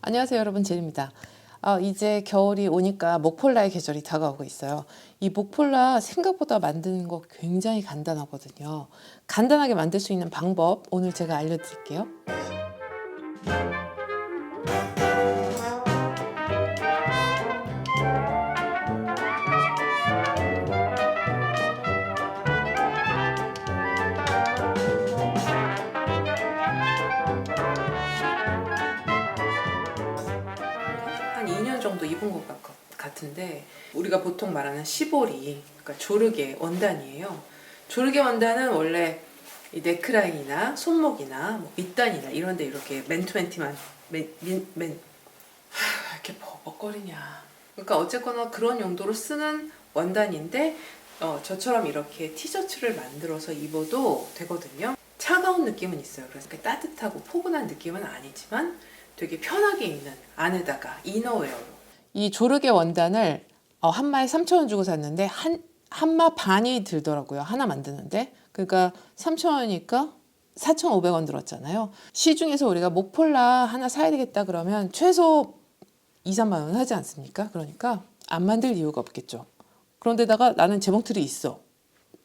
안녕하세요 여러분, 제니입니다. 이제 겨울이 오니까 목폴라의 계절이 다가오고 있어요. 이 목폴라 생각보다 만드는 거 굉장히 간단하거든요. 간단하게 만들 수 있는 방법 오늘 제가 알려드릴게요. 한 2년 정도 입은 것 같은데, 우리가 보통 말하는 시보리, 그러니까 조르게 원단이에요. 조르게 원단은 원래 이 넥라인이나 손목이나 뭐 밑단이나 이런데 이렇게 맨투맨티만 이렇게 버벅거리냐. 그러니까 어쨌거나 그런 용도로 쓰는 원단인데, 저처럼 이렇게 티셔츠를 만들어서 입어도 되거든요. 차가운 느낌은 있어요. 그래서 따뜻하고 포근한 느낌은 아니지만 되게 편하게 입는, 안에다가 이너웨어로. 이 조르게 원단을 한 마에 3,000원 주고 샀는데 한마 반이 들더라고요. 하나 만드는데. 그러니까 3,000원이니까 4,500원 들었잖아요. 시중에서 우리가 목폴라 하나 사야 되겠다 그러면 최소 2, 3만 원 하지 않습니까? 그러니까 안 만들 이유가 없겠죠. 그런데다가 나는 재봉틀이 있어.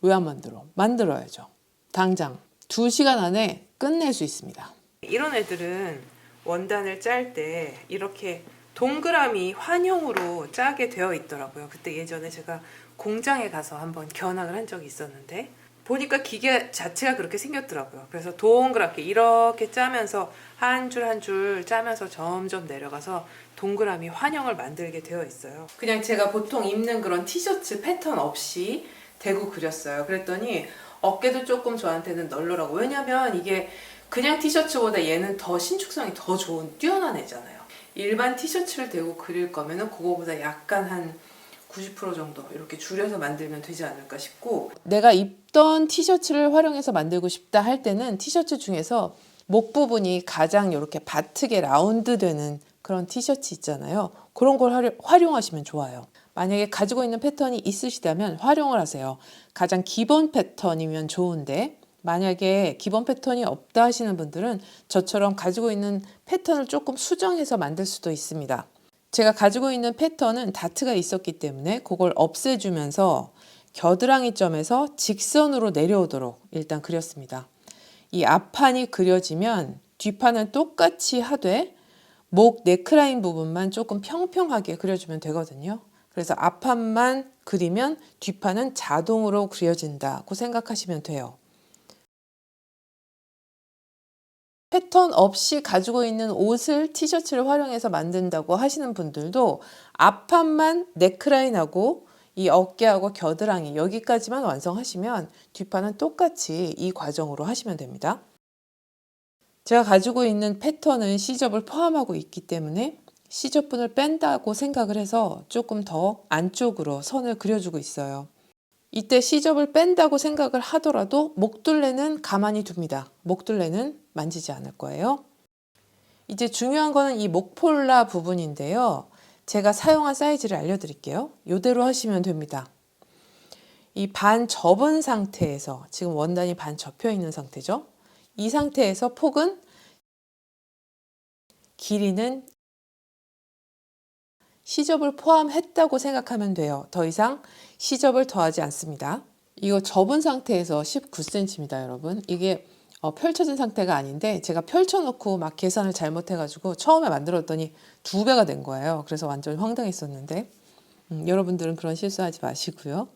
왜 안 만들어? 만들어야죠. 당장 2시간 안에 끝낼 수 있습니다. 이런 애들은 원단을 짤 때 이렇게 동그라미 환형으로 짜게 되어 있더라고요. 그때 예전에 제가 공장에 가서 한번 견학을 한 적이 있었는데 보니까 기계 자체가 그렇게 생겼더라고요. 그래서 동그랗게 이렇게 짜면서 한 줄 한 줄 짜면서 점점 내려가서 동그라미 환형을 만들게 되어 있어요. 그냥 제가 보통 입는 그런 티셔츠 패턴 없이 대고 그렸어요. 그랬더니 어깨도 조금 저한테는 널널하고, 왜냐면 이게 그냥 티셔츠보다 얘는 더 신축성이 더 좋은 뛰어난 애잖아요. 일반 티셔츠를 대고 그릴 거면은 그거보다 약간 한 90% 정도 이렇게 줄여서 만들면 되지 않을까 싶고, 내가 입던 티셔츠를 활용해서 만들고 싶다 할 때는 티셔츠 중에서 목 부분이 가장 이렇게 바트게 라운드 되는 그런 티셔츠 있잖아요. 그런 걸 활용하시면 좋아요. 만약에 가지고 있는 패턴이 있으시다면 활용을 하세요. 가장 기본 패턴이면 좋은데, 만약에 기본 패턴이 없다 하시는 분들은 저처럼 가지고 있는 패턴을 조금 수정해서 만들 수도 있습니다. 제가 가지고 있는 패턴은 다트가 있었기 때문에 그걸 없애주면서 겨드랑이 점에서 직선으로 내려오도록 일단 그렸습니다. 이 앞판이 그려지면 뒷판은 똑같이 하되 목 네크라인 부분만 조금 평평하게 그려주면 되거든요. 그래서 앞판만 그리면 뒷판은 자동으로 그려진다고 생각하시면 돼요. 패턴 없이 가지고 있는 옷을 티셔츠를 활용해서 만든다고 하시는 분들도 앞판만 넥라인하고 이 어깨하고 겨드랑이 여기까지만 완성하시면 뒷판은 똑같이 이 과정으로 하시면 됩니다. 제가 가지고 있는 패턴은 C접을 포함하고 있기 때문에 C접분을 뺀다고 생각을 해서 조금 더 안쪽으로 선을 그려주고 있어요. 이때 C접을 뺀다고 생각을 하더라도 목둘레는 가만히 둡니다. 목둘레는 만지지 않을 거예요. 이제 중요한 거는 이 목폴라 부분인데요. 제가 사용한 사이즈를 알려드릴게요. 이대로 하시면 됩니다. 이 반 접은 상태에서, 지금 원단이 반 접혀 있는 상태죠. 이 상태에서 폭은, 길이는 C접을 포함했다고 생각하면 돼요. 더 이상 C접을 더하지 않습니다. 이거 접은 상태에서 19cm입니다, 여러분. 이게 펼쳐진 상태가 아닌데 제가 펼쳐놓고 막 계산을 잘못해가지고 처음에 만들었더니 2배가 된 거예요. 그래서 완전 황당했었는데 여러분들은 그런 실수하지 마시고요.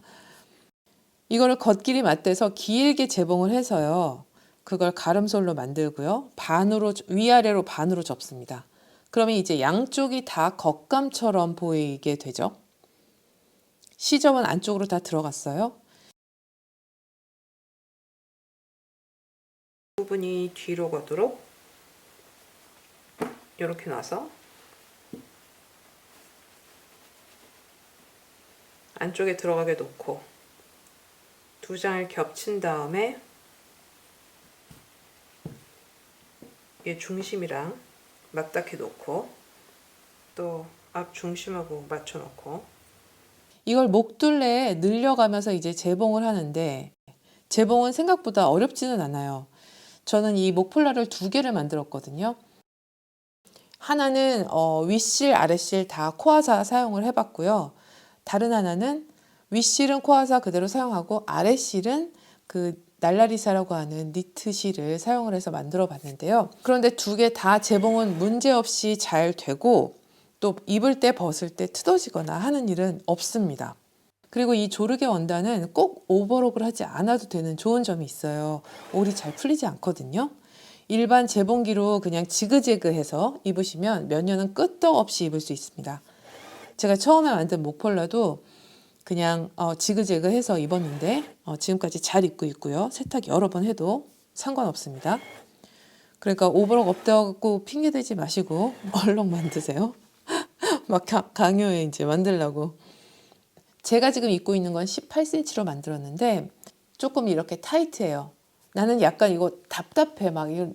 이거를 겉길이 맞대서 길게 재봉을 해서요. 그걸 가름솔로 만들고요. 반으로, 위아래로 반으로 접습니다. 그러면 이제 양쪽이 다 겉감처럼 보이게 되죠. C점은 안쪽으로 다 들어갔어요. 부분이 뒤로 가도록 이렇게 놔서 안쪽에 들어가게 놓고 두 장을 겹친 다음에 얘 중심이랑 맞닿게 놓고 또 앞 중심하고 맞춰 놓고, 이걸 목둘레에 늘려가면서 이제 재봉을 하는데, 재봉은 생각보다 어렵지는 않아요. 저는 이 목폴라를 2개를 만들었거든요. 하나는 윗실, 아랫실 다 코아사 사용을 해봤고요. 다른 하나는 윗실은 코아사 그대로 사용하고 아랫실은 그 날라리사라고 하는 니트실을 사용을 해서 만들어 봤는데요. 그런데 두 개 다 재봉은 문제없이 잘 되고 또 입을 때 벗을 때 뜯어지거나 하는 일은 없습니다. 그리고 이 조르게 원단은 꼭 오버록을 하지 않아도 되는 좋은 점이 있어요. 올이 잘 풀리지 않거든요. 일반 재봉기로 그냥 지그재그해서 입으시면 몇 년은 끄떡없이 입을 수 있습니다. 제가 처음에 만든 목폴라도 그냥 지그재그해서 입었는데 지금까지 잘 입고 있고요. 세탁 여러 번 해도 상관없습니다. 그러니까 오버록 없다고 핑계대지 마시고 얼렁 만드세요. 막 강요해 이제 만들려고. 제가 지금 입고 있는 건 18cm로 만들었는데 조금 이렇게 타이트해요. 나는 약간 이거 답답해.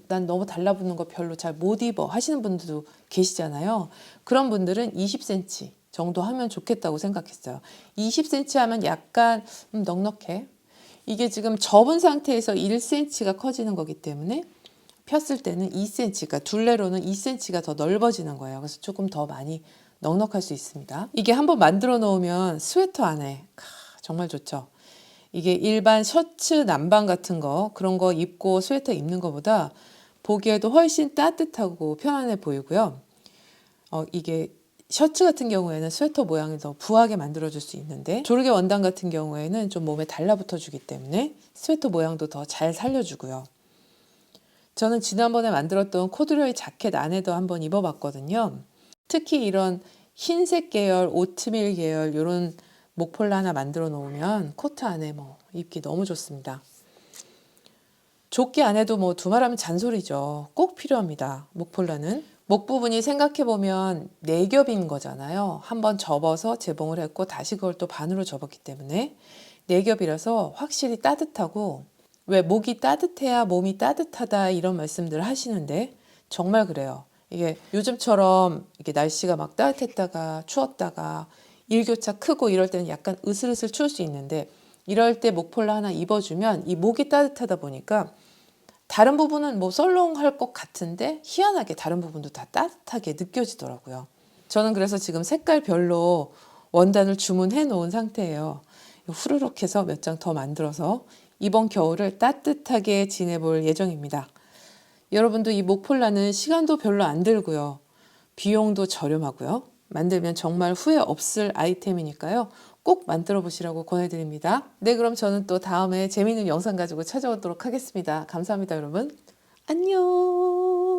난 너무 달라붙는 거 별로 잘 못 입어 하시는 분들도 계시잖아요. 그런 분들은 20cm 정도 하면 좋겠다고 생각했어요. 20cm 하면 약간 넉넉해. 이게 지금 접은 상태에서 1cm가 커지는 거기 때문에 폈을 때는 2cm가 둘레로는 2cm가 더 넓어지는 거예요. 그래서 조금 더 많이 넉넉할 수 있습니다. 이게 한번 만들어 놓으면 스웨터 안에 정말 좋죠. 이게 일반 셔츠 남방 같은 거 그런 거 입고 스웨터 입는 것보다 보기에도 훨씬 따뜻하고 편안해 보이고요. 이게 셔츠 같은 경우에는 스웨터 모양을 더 부하게 만들어줄 수 있는데 조르게 원단 같은 경우에는 좀 몸에 달라붙어 주기 때문에 스웨터 모양도 더 잘 살려주고요. 저는 지난번에 만들었던 코듀로이 자켓 안에도 한번 입어봤거든요. 특히 이런 흰색 계열, 오트밀 계열 이런 목폴라 하나 만들어 놓으면 코트 안에 입기 너무 좋습니다. 조끼 안에도 두말하면 잔소리죠. 꼭 필요합니다. 목폴라는. 목 부분이 생각해보면 4겹인 거잖아요. 한번 접어서 재봉을 했고 다시 그걸 또 반으로 접었기 때문에 4겹이라서 확실히 따뜻하고 왜 목이 따뜻해야 몸이 따뜻하다 이런 말씀들 하시는데 정말 그래요. 이게 요즘처럼 이게 날씨가 막 따뜻했다가 추웠다가 일교차 크고 이럴 때는 약간 으슬으슬 추울 수 있는데 이럴 때 목폴라 하나 입어주면 이 목이 따뜻하다 보니까 다른 부분은 썰렁할 것 같은데 희한하게 다른 부분도 다 따뜻하게 느껴지더라고요. 저는 그래서 지금 색깔별로 원단을 주문해 놓은 상태예요. 후루룩 해서 몇 장 더 만들어서 이번 겨울을 따뜻하게 지내볼 예정입니다. 여러분도 이 목폴라는 시간도 별로 안 들고요. 비용도 저렴하고요. 만들면 정말 후회 없을 아이템이니까요. 꼭 만들어 보시라고 권해드립니다. 네, 그럼 저는 또 다음에 재미있는 영상 가지고 찾아오도록 하겠습니다. 감사합니다, 여러분. 안녕.